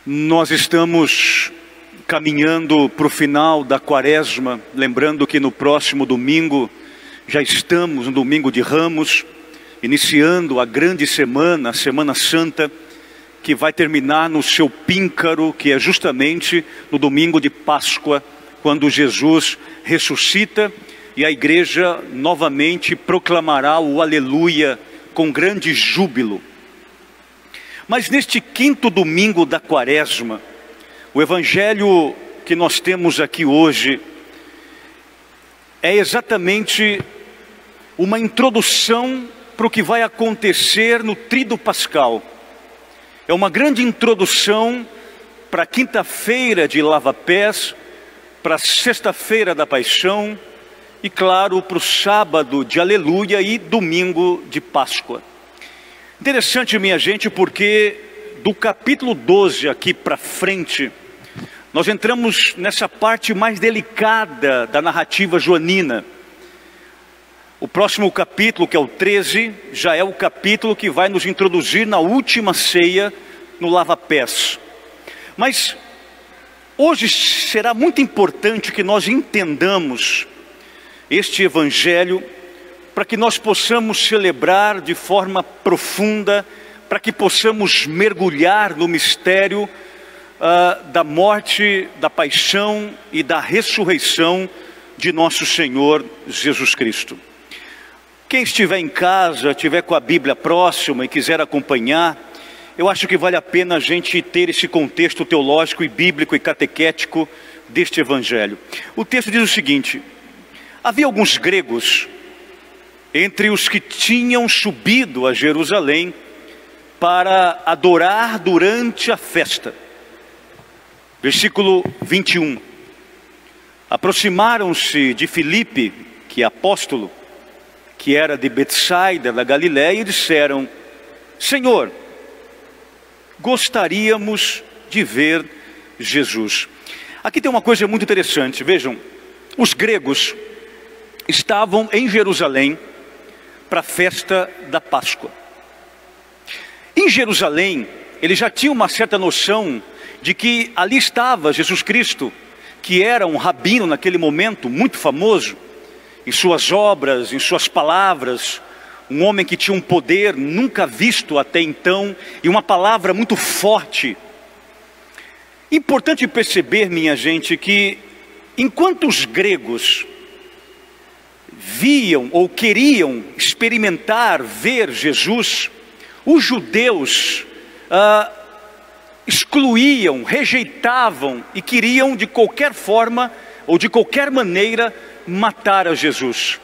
Nós estamos caminhando para o final da Quaresma, lembrando que no próximo domingo, já estamos no domingo de Ramos, iniciando a grande semana, a Semana Santa, que vai terminar no seu píncaro, que é justamente no domingo de Páscoa, quando Jesus ressuscita e a igreja novamente proclamará o Aleluia com grande júbilo. Mas neste quinto domingo da Quaresma, o evangelho que nós temos aqui hoje é exatamente uma introdução para o que vai acontecer no Tríduo Pascal. É uma grande introdução para a quinta-feira de Lava-Pés, para a sexta-feira da Paixão e, claro, para o sábado de Aleluia e domingo de Páscoa. Interessante, minha gente, porque do capítulo 12 aqui para frente, nós entramos nessa parte mais delicada da narrativa joanina. O próximo capítulo, que é o 13, já é o capítulo que vai nos introduzir na última ceia no Lava-Pés. Mas hoje será muito importante que nós entendamos este evangelho para que nós possamos celebrar de forma profunda, para que possamos mergulhar no mistério da morte, da paixão e da ressurreição de nosso Senhor Jesus Cristo. Quem estiver em casa, estiver com a Bíblia próxima e quiser acompanhar, eu acho que vale a pena a gente ter esse contexto teológico e bíblico e catequético deste evangelho. O texto diz o seguinte: havia alguns gregos entre os que tinham subido a Jerusalém para adorar durante a festa. Versículo 21. Aproximaram-se de Filipe, que é apóstolo, que era de Betsaida, da Galiléia, e disseram: Senhor, gostaríamos de ver Jesus. Aqui tem uma coisa muito interessante, vejam, os gregos estavam em Jerusalém para a festa da Páscoa. Em Jerusalém, eles já tinham uma certa noção de que ali estava Jesus Cristo, que era um rabino naquele momento, muito famoso, em suas obras, em suas palavras, um homem que tinha um poder nunca visto até então, e uma palavra muito forte. Importante perceber, minha gente, que enquanto os gregos viam ou queriam experimentar, ver Jesus, os judeus excluíam, rejeitavam e queriam de qualquer forma ou de qualquer maneira matar a Jesus.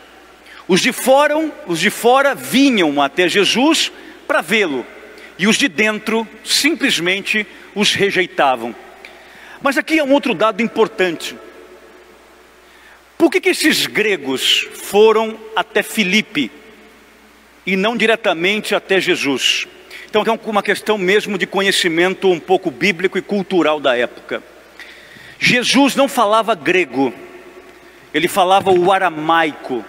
Os de fora vinham até Jesus para vê-lo, e os de dentro simplesmente os rejeitavam. Mas aqui é um outro dado importante. Por que esses gregos foram até Filipe e não diretamente até Jesus? Então é uma questão mesmo de conhecimento um pouco bíblico e cultural da época. Jesus não falava grego, ele falava o aramaico.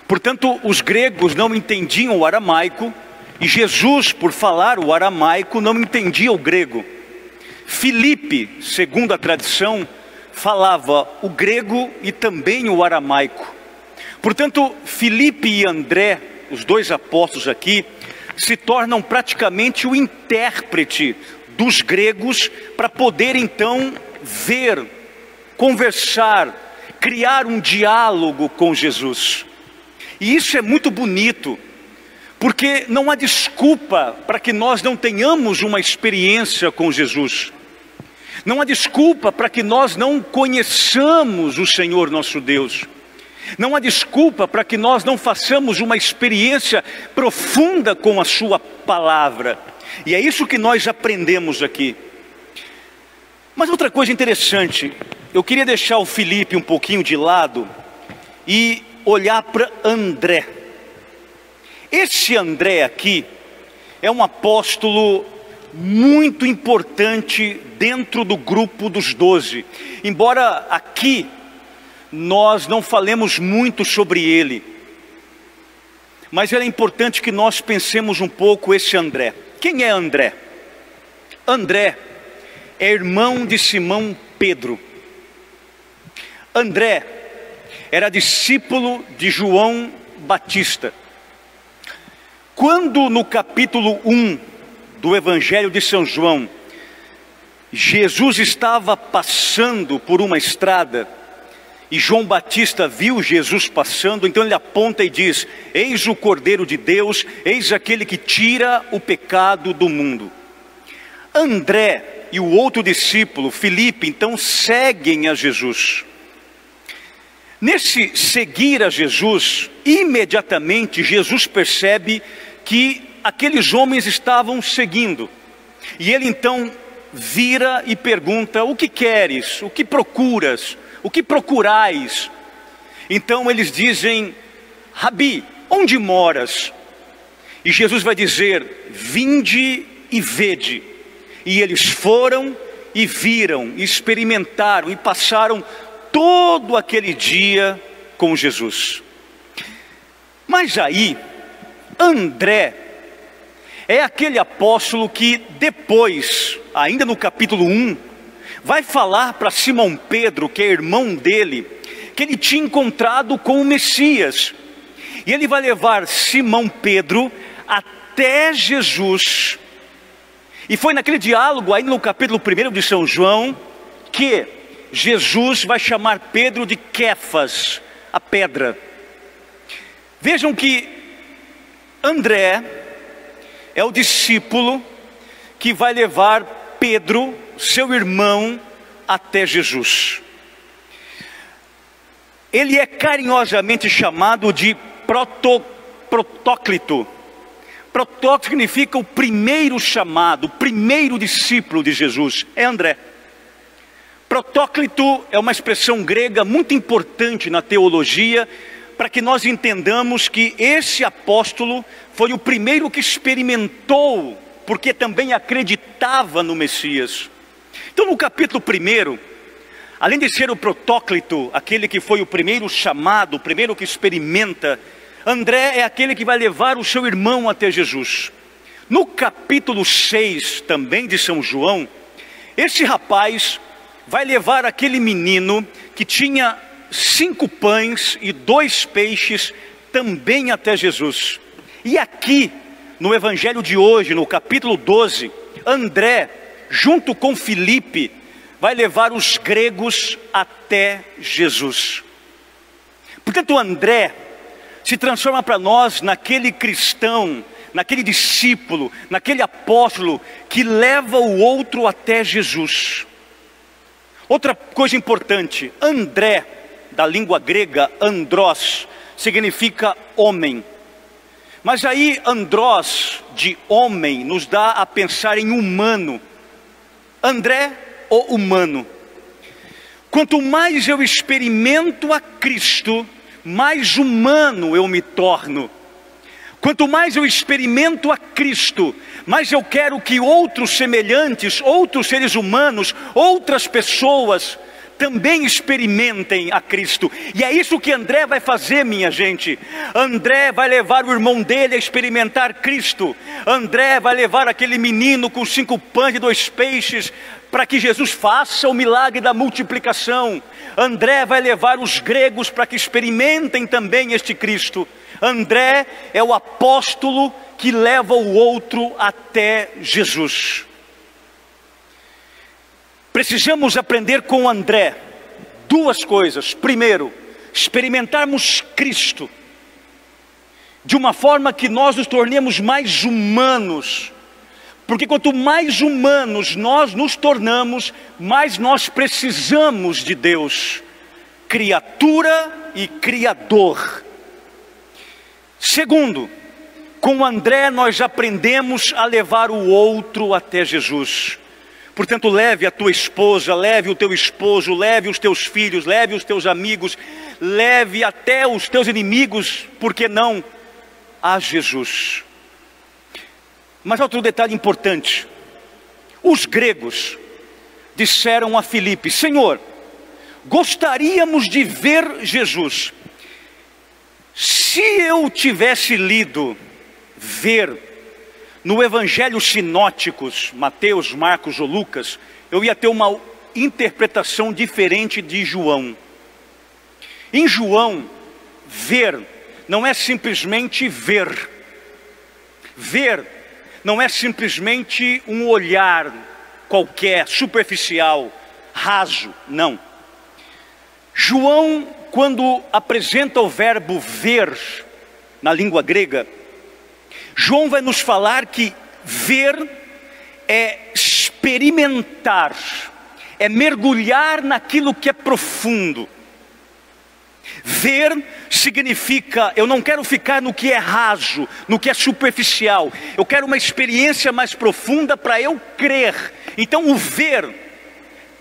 Portanto, os gregos não entendiam o aramaico, e Jesus, por falar o aramaico, não entendia o grego. Filipe, segundo a tradição, falava o grego e também o aramaico. Portanto, Filipe e André, os dois apóstolos aqui, se tornam praticamente o intérprete dos gregos para poder então ver, conversar, criar um diálogo com Jesus. E isso é muito bonito, porque não há desculpa para que nós não tenhamos uma experiência com Jesus. Não há desculpa para que nós não conheçamos o Senhor nosso Deus. Não há desculpa para que nós não façamos uma experiência profunda com a sua palavra. E é isso que nós aprendemos aqui. Mas outra coisa interessante, eu queria deixar o Filipe um pouquinho de lado e olhar para André. Esse André aqui é um apóstolo muito importante dentro do grupo dos 12. Embora aqui nós não falemos muito sobre ele, mas é importante que nós pensemos um pouco esse André. Quem é André? André é irmão de Simão Pedro. André era discípulo de João Batista. Quando no capítulo 1 do Evangelho de São João, Jesus estava passando por uma estrada, e João Batista viu Jesus passando, então ele aponta e diz: eis o Cordeiro de Deus, eis aquele que tira o pecado do mundo. André e o outro discípulo, Filipe, então seguem a Jesus. Nesse seguir a Jesus, imediatamente Jesus percebe que aqueles homens estavam seguindo. E ele então vira e pergunta: o que queres? O que procuras? O que procurais? Então eles dizem: Rabi, onde moras? E Jesus vai dizer: vinde e vede. E eles foram e viram, e experimentaram, e passaram todo aquele dia com Jesus. Mas aí, André é aquele apóstolo que depois, ainda no capítulo 1, vai falar para Simão Pedro, que é irmão dele, que ele tinha encontrado com o Messias. E ele vai levar Simão Pedro até Jesus. E foi naquele diálogo, ainda no capítulo 1 de São João, que Jesus vai chamar Pedro de Quefas, a pedra. Vejam que André é o discípulo que vai levar Pedro, seu irmão, até Jesus. Ele é carinhosamente chamado de protóclito. Protóclito significa o primeiro chamado, o primeiro discípulo de Jesus, é André. Protóclito é uma expressão grega muito importante na teologia, para que nós entendamos que esse apóstolo foi o primeiro que experimentou, porque também acreditava no Messias. Então no capítulo 1, além de ser o protóclito, aquele que foi o primeiro chamado, o primeiro que experimenta, André é aquele que vai levar o seu irmão até Jesus. No capítulo 6 também de São João, esse rapaz vai levar aquele menino que tinha 5 pães e 2 peixes também até Jesus. E aqui, no evangelho de hoje, no capítulo 12, André, junto com Filipe, vai levar os gregos até Jesus. Portanto, André se transforma para nós naquele cristão, naquele discípulo, naquele apóstolo que leva o outro até Jesus. Outra coisa importante, André, da língua grega, andrós, significa homem. Mas aí, andrós, de homem, nos dá a pensar em humano. André, o humano. Quanto mais eu experimento a Cristo, mais humano eu me torno. Quanto mais eu experimento a Cristo, mais eu quero que outros semelhantes, outros seres humanos, outras pessoas também experimentem a Cristo. E é isso que André vai fazer, minha gente. André vai levar o irmão dele a experimentar Cristo. André vai levar aquele menino com 5 pães e 2 peixes para que Jesus faça o milagre da multiplicação. André vai levar os gregos para que experimentem também este Cristo. André é o apóstolo que leva o outro até Jesus. Precisamos aprender com André 2 coisas. Primeiro, experimentarmos Cristo de uma forma que nós nos tornemos mais humanos. Porque quanto mais humanos nós nos tornamos, mais nós precisamos de Deus, criatura e criador. Segundo, com André nós aprendemos a levar o outro até Jesus. Portanto, leve a tua esposa, leve o teu esposo, leve os teus filhos, leve os teus amigos, leve até os teus inimigos, por que não, a Jesus. Mas outro detalhe importante, os gregos disseram a Filipe: Senhor, gostaríamos de ver Jesus. Se eu tivesse lido ver no Evangelho sinóticos, Mateus, Marcos ou Lucas, eu ia ter uma interpretação diferente de João. Em João, ver não é simplesmente ver. Ver não é simplesmente um olhar qualquer, superficial, raso, não. João, quando apresenta o verbo ver na língua grega, João vai nos falar que ver é experimentar, é mergulhar naquilo que é profundo. Ver significa, eu não quero ficar no que é raso, no que é superficial. Eu quero uma experiência mais profunda para eu crer. Então o ver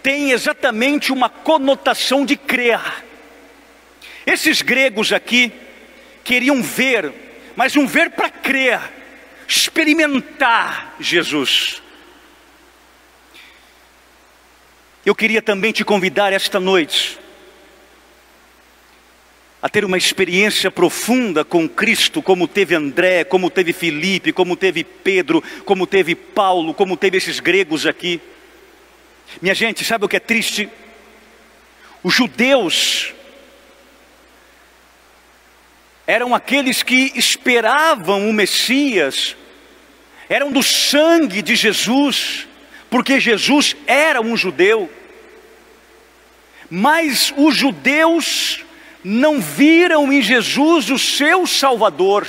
tem exatamente uma conotação de crer. Esses gregos aqui queriam ver, mas um ver para crer, experimentar Jesus. Eu queria também te convidar esta noite a ter uma experiência profunda com Cristo, como teve André, como teve Filipe, como teve Pedro, como teve Paulo, como teve esses gregos aqui. Minha gente, sabe o que é triste? Os judeus eram aqueles que esperavam o Messias, eram do sangue de Jesus, porque Jesus era um judeu. Mas os judeus não viram em Jesus o seu Salvador,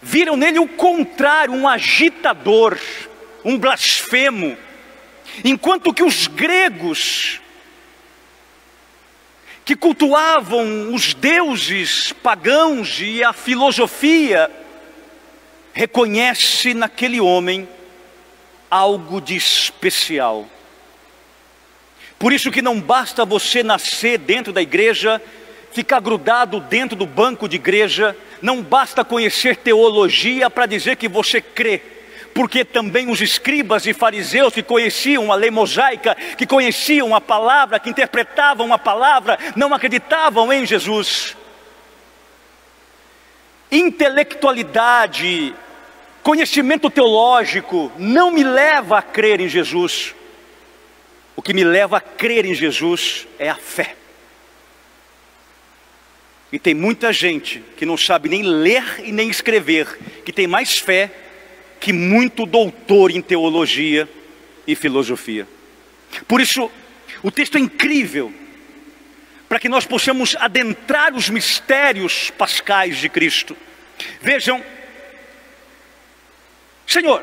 viram nele o contrário, um agitador, um blasfemo. Enquanto que os gregos, que cultuavam os deuses pagãos e a filosofia, reconhece naquele homem algo de especial. Por isso que não basta você nascer dentro da igreja, ficar grudado dentro do banco de igreja, não basta conhecer teologia para dizer que você crê, porque também os escribas e fariseus que conheciam a lei mosaica, que conheciam a palavra, que interpretavam a palavra, não acreditavam em Jesus. Intelectualidade, conhecimento teológico não me leva a crer em Jesus. O que me leva a crer em Jesus é a fé. E tem muita gente que não sabe nem ler e nem escrever, que tem mais fé que muito doutor em teologia e filosofia. Por isso, o texto é incrível, para que nós possamos adentrar os mistérios pascais de Cristo. Vejam, Senhor,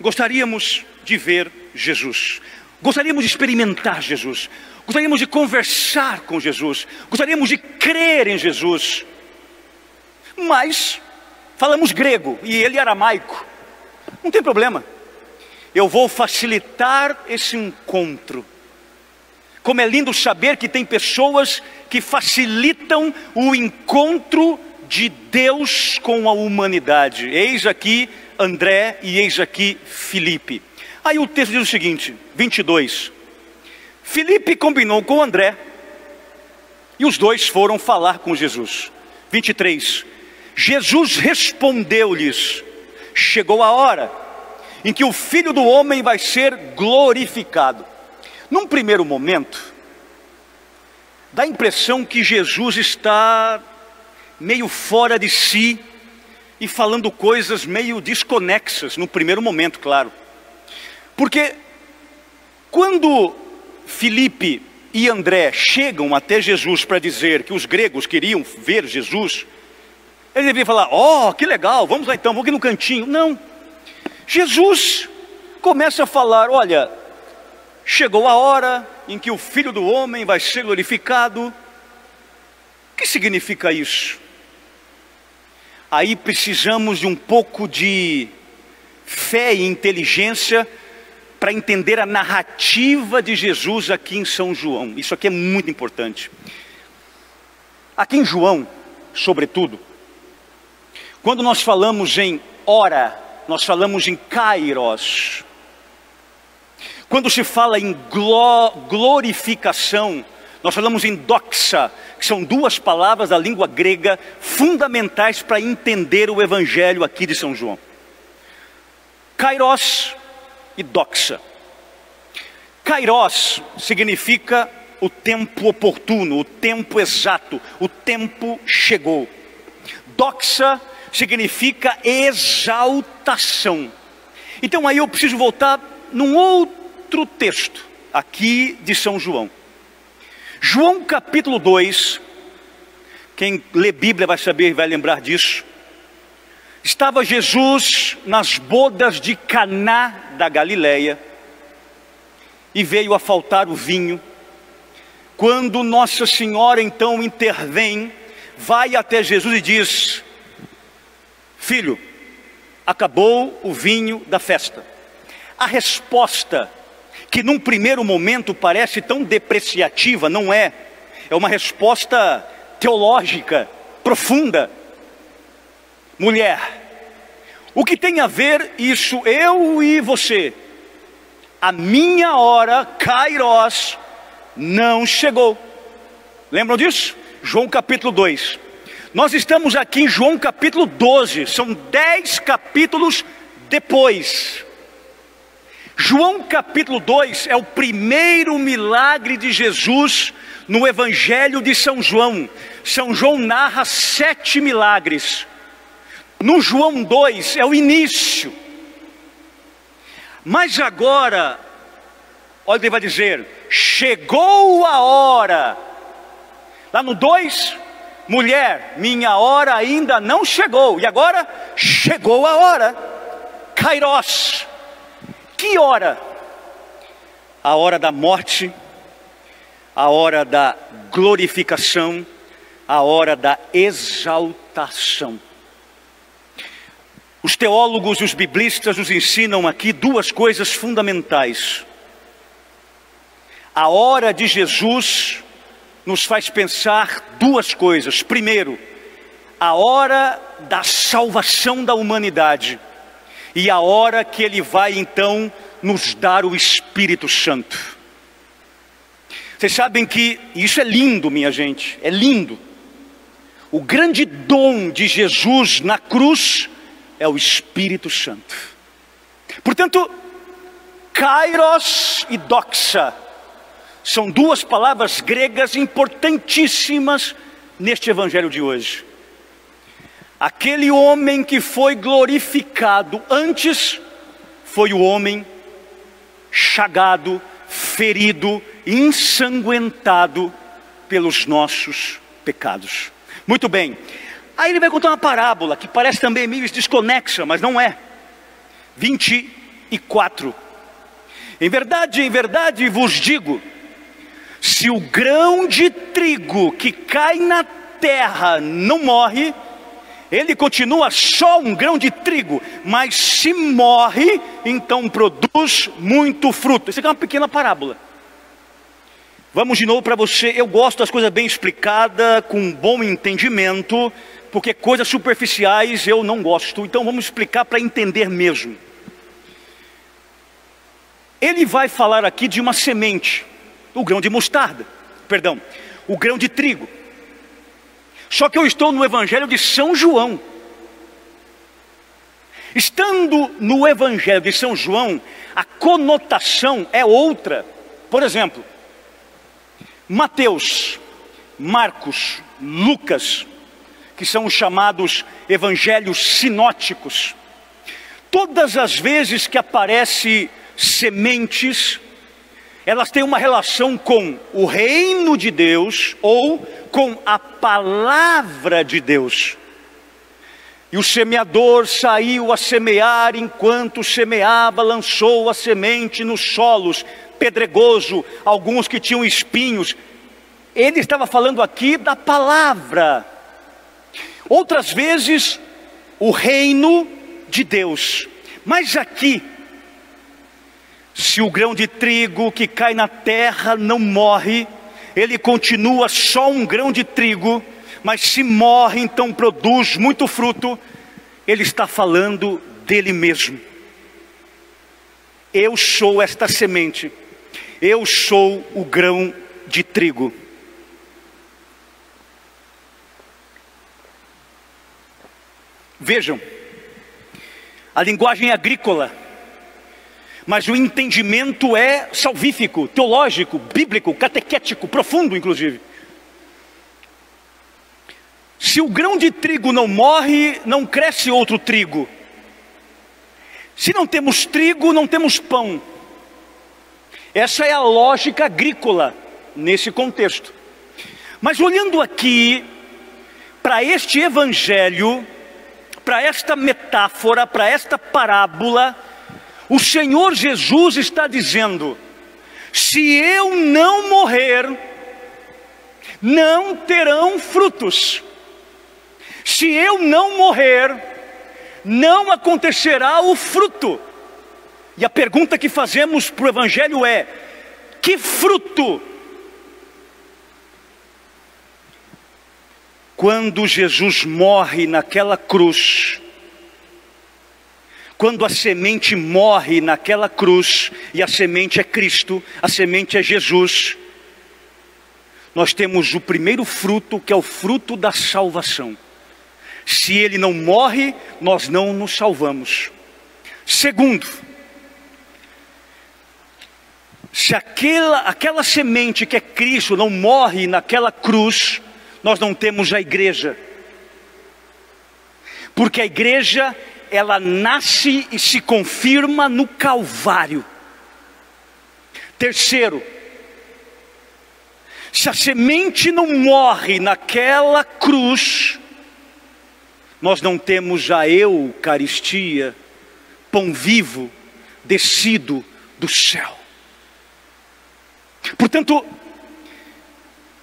gostaríamos de ver Jesus. Gostaríamos de experimentar Jesus, gostaríamos de conversar com Jesus, gostaríamos de crer em Jesus, mas falamos grego e ele aramaico. Não tem problema, eu vou facilitar esse encontro. Como é lindo saber que tem pessoas que facilitam o encontro de Deus com a humanidade. Eis aqui André e eis aqui Filipe. Aí o texto diz o seguinte, 22. Filipe combinou com André e os dois foram falar com Jesus. 23. Jesus respondeu-lhes: chegou a hora em que o Filho do Homem vai ser glorificado. Num primeiro momento, dá a impressão que Jesus está meio fora de si e falando coisas meio desconexas, no primeiro momento, claro. Porque quando Filipe e André chegam até Jesus para dizer que os gregos queriam ver Jesus, eles deveriam falar: oh, que legal, vamos lá então, vamos aqui no cantinho. Não, Jesus começa a falar: olha, chegou a hora em que o Filho do Homem vai ser glorificado. O que significa isso? Aí precisamos de um pouco de fé e inteligência para entender a narrativa de Jesus aqui em São João. Isso aqui é muito importante. Aqui em João, sobretudo, quando nós falamos em hora, nós falamos em kairos. Quando se fala em glorificação, Nós falamos em doxa, que são duas palavras da língua grega fundamentais para entender o evangelho aqui de São João. Kairos e doxa. Kairos significa o tempo oportuno, o tempo exato, o tempo chegou. Doxa significa exaltação. Então aí eu preciso voltar num outro texto, aqui de São João. João capítulo 2, quem lê Bíblia vai saber e vai lembrar disso. Estava Jesus nas bodas de Caná da Galileia, e veio a faltar o vinho. Quando Nossa Senhora então intervém, vai até Jesus e diz: filho, acabou o vinho da festa. A resposta, que num primeiro momento parece tão depreciativa, não é. É uma resposta teológica, profunda. Mulher, o que tem a ver isso, eu e você? A minha hora, Kairos, não chegou. Lembram disso? João capítulo 2. Nós estamos aqui em João capítulo 12, são 10 capítulos depois. João capítulo 2 é o primeiro milagre de Jesus no Evangelho de São João. São João narra 7 milagres. No João 2 é o início. Mas agora, olha o que ele vai dizer: chegou a hora. Lá no 2, mulher, minha hora ainda não chegou. E agora, chegou a hora. Kairos. Que hora? A hora da morte, a hora da glorificação, a hora da exaltação. Os teólogos e os biblistas nos ensinam aqui duas coisas fundamentais. A hora de Jesus nos faz pensar duas coisas. Primeiro, a hora da salvação da humanidade. E a hora que Ele vai então nos dar o Espírito Santo. Vocês sabem que isso é lindo, minha gente, é lindo. O grande dom de Jesus na cruz é o Espírito Santo. Portanto, Kairos e doxa são duas palavras gregas importantíssimas neste evangelho de hoje. Aquele homem que foi glorificado antes foi o homem chagado, ferido, ensanguentado pelos nossos pecados. Muito bem, aí ele vai contar uma parábola que parece também meio desconexa, mas não é. 24. Em verdade vos digo, se o grão de trigo que cai na terra não morre, ele continua só um grão de trigo, mas se morre, então produz muito fruto. Isso aqui é uma pequena parábola. Vamos de novo para você. Eu gosto das coisas bem explicadas, com bom entendimento, porque coisas superficiais eu não gosto. Então vamos explicar para entender mesmo. Ele vai falar aqui de uma semente, o grão de mostarda, perdão, o grão de trigo. Só que eu estou no Evangelho de São João. Estando no Evangelho de São João, a conotação é outra. Por exemplo, Mateus, Marcos, Lucas, que são os chamados evangelhos sinóticos. Todas as vezes que aparece sementes, elas têm uma relação com o reino de Deus ou com a palavra de Deus. E o semeador saiu a semear, enquanto semeava, lançou a semente nos solos pedregoso, alguns que tinham espinhos. Ele estava falando aqui da palavra. Outras vezes, o reino de Deus. Mas aqui, se o grão de trigo que cai na terra não morre, ele continua só um grão de trigo, mas se morre, então produz muito fruto. Ele está falando dele mesmo. Eu sou esta semente, eu sou o grão de trigo. Vejam, a linguagem é agrícola, mas o entendimento é salvífico, teológico, bíblico, catequético, profundo inclusive. Se o grão de trigo não morre, não cresce outro trigo. Se não temos trigo, não temos pão. Essa é a lógica agrícola nesse contexto. Mas olhando aqui para este evangelho, para esta metáfora, para esta parábola, o Senhor Jesus está dizendo: se eu não morrer, não terão frutos. Se eu não morrer, não acontecerá o fruto. E a pergunta que fazemos para o evangelho é: que fruto? Quando Jesus morre naquela cruz, quando a semente morre naquela cruz, e a semente é Cristo, a semente é Jesus, nós temos o primeiro fruto, que é o fruto da salvação. Se ele não morre, nós não nos salvamos. Segundo, se aquela semente que é Cristo não morre naquela cruz, nós não temos a igreja. Porque a igreja, ela nasce e se confirma no Calvário. Terceiro, se a semente não morre naquela cruz, nós não temos a Eucaristia, pão vivo, descido do céu. Portanto,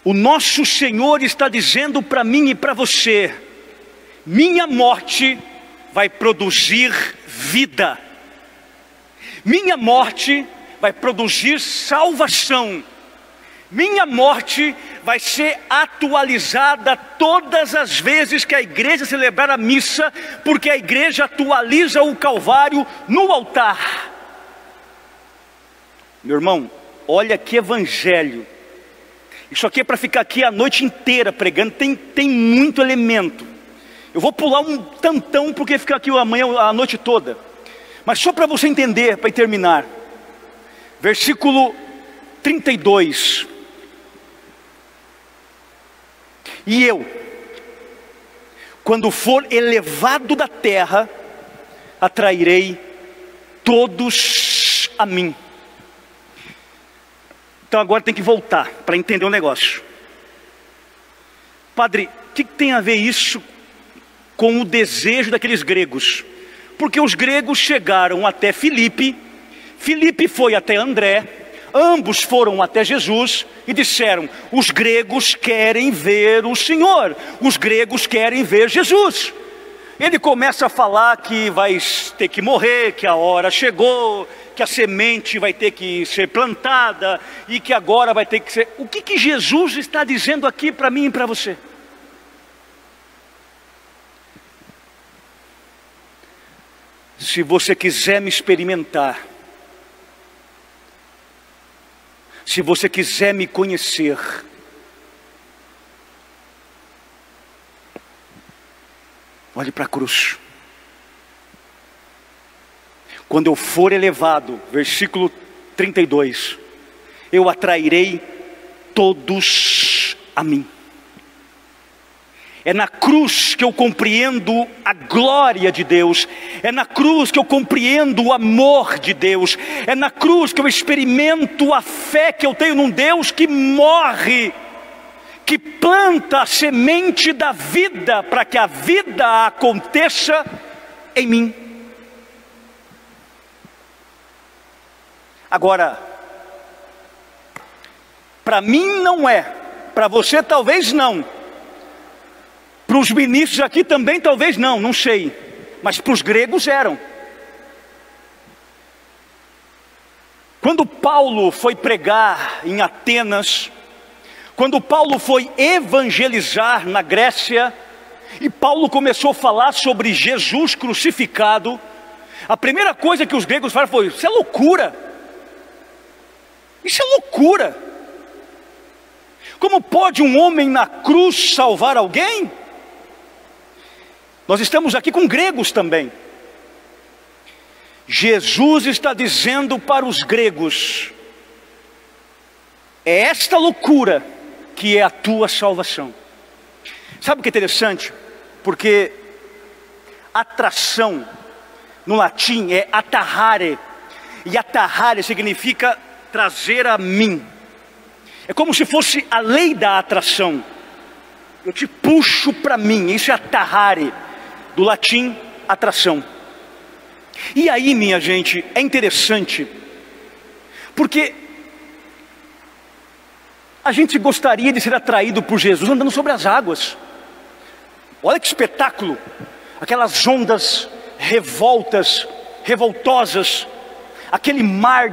o nosso Senhor está dizendo para mim e para você: minha morte vai produzir vida, minha morte vai produzir salvação, minha morte vai ser atualizada todas as vezes que a igreja celebrar a missa, porque a igreja atualiza o Calvário no altar. Meu irmão, olha que evangelho. Isso aqui é para ficar aqui a noite inteira pregando, tem muito elemento. Eu vou pular um tantão porque fica aqui amanhã a noite toda. Mas só para você entender, para terminar. Versículo 32. E eu, quando for elevado da terra, atrairei todos a mim. Então agora tem que voltar para entender o negócio. Padre, o que tem a ver isso com o desejo daqueles gregos? Porque os gregos chegaram até Filipe, Filipe foi até André, ambos foram até Jesus e disseram: os gregos querem ver o Senhor, os gregos querem ver Jesus. Ele começa a falar que vai ter que morrer, que a hora chegou, que a semente vai ter que ser plantada e que agora vai ter que ser... O que Jesus está dizendo aqui para mim e para você? Se você quiser me experimentar, se você quiser me conhecer, olhe para a cruz. Quando eu for elevado, versículo 32, eu atrairei todos a mim. É na cruz que eu compreendo a glória de Deus, é na cruz que eu compreendo o amor de Deus, é na cruz que eu experimento a fé que eu tenho num Deus que morre, que planta a semente da vida para que a vida aconteça em mim. Agora, para mim não é, para você talvez não, para os ministros aqui também talvez não, não sei, mas para os gregos eram. Quando Paulo foi pregar em Atenas, quando Paulo foi evangelizar na Grécia, e Paulo começou a falar sobre Jesus crucificado, a primeira coisa que os gregos falaram foi: isso é loucura. Isso é loucura. Como pode um homem na cruz salvar alguém? Nós estamos aqui com gregos também. Jesus está dizendo para os gregos: é esta loucura que é a tua salvação. Sabe o que é interessante? Porque atração no latim é attarrare, e attarrare significa trazer a mim. É como se fosse a lei da atração. Eu te puxo para mim. Isso é attarrare, do latim atração. E aí, minha gente, é interessante, porque a gente gostaria de ser atraído por Jesus andando sobre as águas. Olha que espetáculo, aquelas ondas revoltosas, aquele mar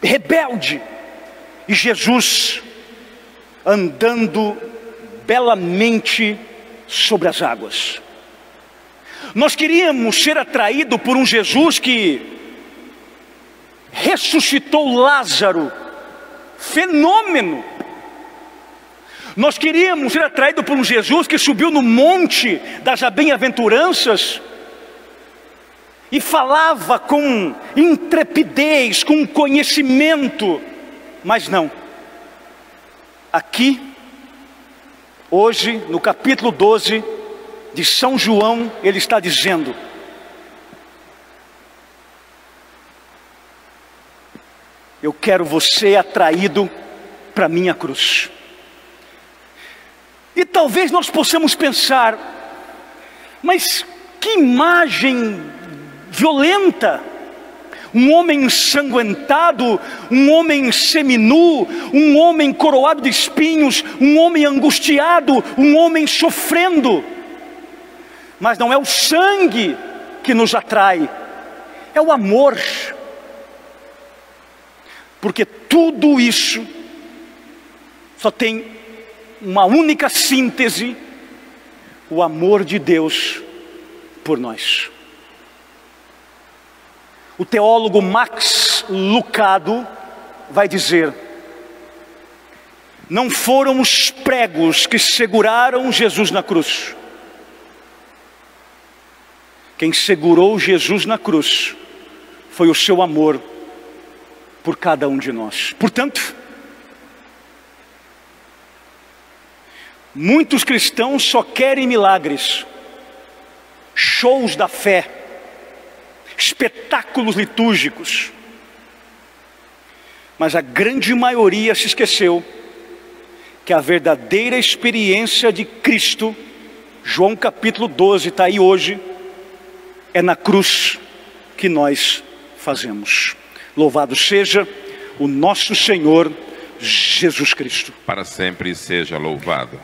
rebelde, e Jesus andando belamente sobre as águas. Nós queríamos ser atraídos por um Jesus que ressuscitou Lázaro, fenômeno. Nós queríamos ser atraídos por um Jesus que subiu no monte das bem-aventuranças e falava com intrepidez, com conhecimento, mas não. Aqui, hoje, no capítulo 12 de São João, ele está dizendo: eu quero você atraído para a minha cruz. E talvez nós possamos pensar: mas que imagem violenta! Um homem ensanguentado, um homem seminu, um homem coroado de espinhos, um homem angustiado, um homem sofrendo. Mas não é o sangue que nos atrai, é o amor. Porque tudo isso só tem uma única síntese: o amor de Deus por nós. O teólogo Max Lucado vai dizer: não foram os pregos que seguraram Jesus na cruz. Quem segurou Jesus na cruz foi o seu amor por cada um de nós. Portanto, muitos cristãos só querem milagres, shows da fé, espetáculos litúrgicos, mas a grande maioria se esqueceu que a verdadeira experiência de Cristo, João capítulo 12 está aí hoje, é na cruz que nós fazemos. Louvado seja o nosso Senhor Jesus Cristo. Para sempre seja louvado.